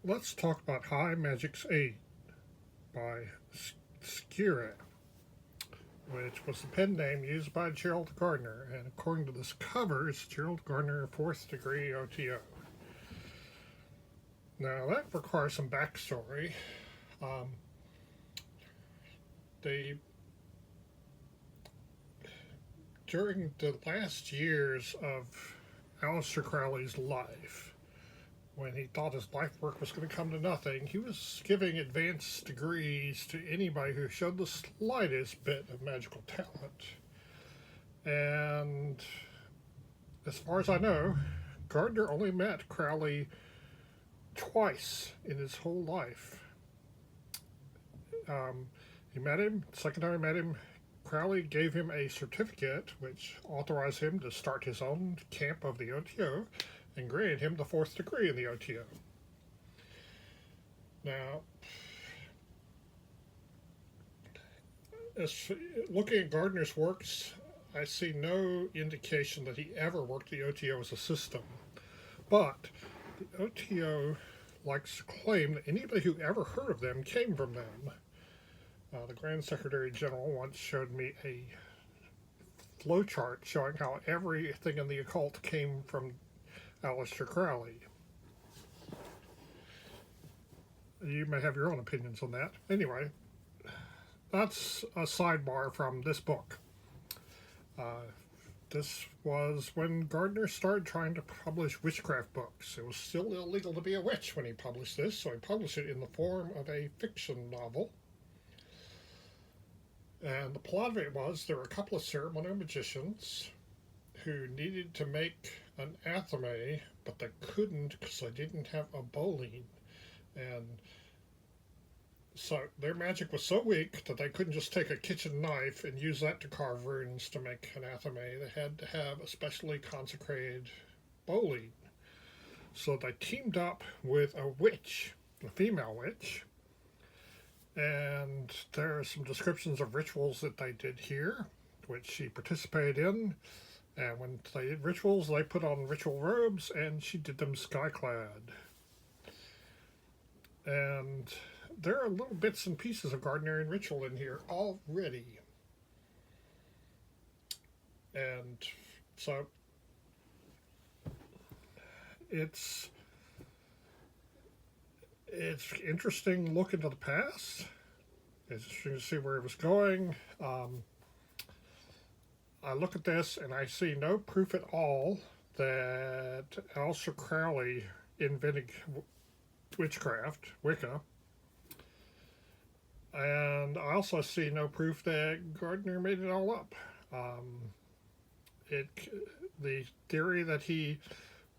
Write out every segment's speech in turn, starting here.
Let's talk about High Magic's 8 by Scire, which was the pen name used by Gerald Gardner, and according to this cover, it's Gerald Gardner 4th degree OTO. Now, that requires some backstory. Um, they During the last years of Aleister Crowley's life, when he thought his life work was going to come to nothing, he was giving advanced degrees to anybody who showed the slightest bit of magical talent. And as far as I know, Gardner only met Crowley twice in his whole life. He met him, second time he met him, Crowley gave him a certificate which authorized him to start his own camp of the OTO and granted him the 4th degree in the OTO. Now, as looking at Gardner's works, I see no indication that he ever worked the OTO as a system. But the OTO likes to claim that anybody who ever heard of them came from them. The Grand Secretary General once showed me a flowchart showing how everything in the occult came from Aleister Crowley. You may have your own opinions on that. Anyway, that's a sidebar from this book. This was when Gardner started trying to publish witchcraft books. It was still illegal to be a witch when he published this, so he published it in the form of a fiction novel. And the plot of it was there were a couple of ceremonial magicians who needed to make an athame, but they couldn't because they didn't have a bowline. And so their magic was so weak that they couldn't just take a kitchen knife and use that to carve runes to make an athame. They had to have a specially consecrated bowline. So they teamed up with a witch, a female witch, and there are some descriptions of rituals that they did here, which she participated in. And when they did rituals, they put on ritual robes, and she did them sky-clad. And there are little bits and pieces of Gardnerian ritual in here already. And so it's interesting look into the past. It's interesting to see where it was going. I look at this and I see no proof at all that Aleister Crowley invented witchcraft, Wicca. And I also see no proof that Gardner made it all up. The theory that he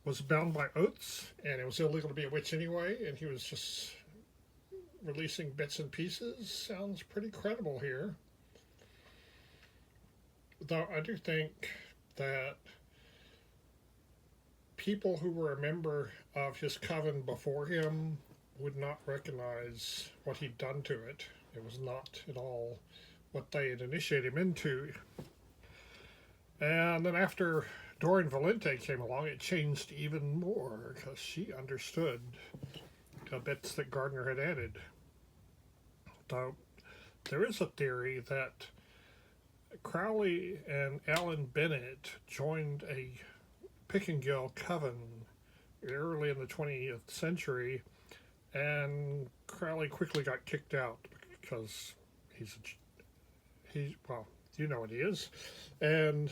was bound by oaths and it was illegal to be a witch anyway, and he was just releasing bits and pieces sounds pretty credible here. Though I do think that people who were a member of his coven before him would not recognize what he'd done to it. It was not at all what they had initiated him into. And then after Doreen Valente came along, it changed even more because she understood the bits that Gardner had added. Though there is a theory that Crowley and Alan Bennett joined a Pickingill coven early in the 20th century, and Crowley quickly got kicked out because well, you know what he is, and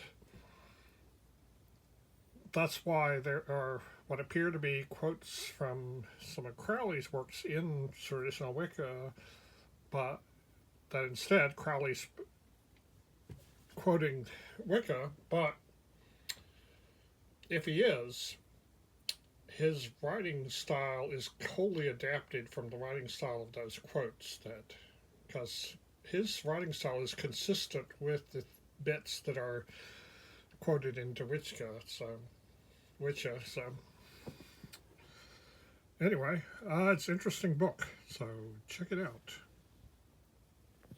that's why there are what appear to be quotes from some of Crowley's works in traditional Wicca, but that instead Crowley's quoting Wicca. But if he is, his writing style is wholly adapted from the writing style of those quotes, that because his writing style is consistent with the bits that are quoted into Wicca. So anyway, it's an interesting book, so check it out.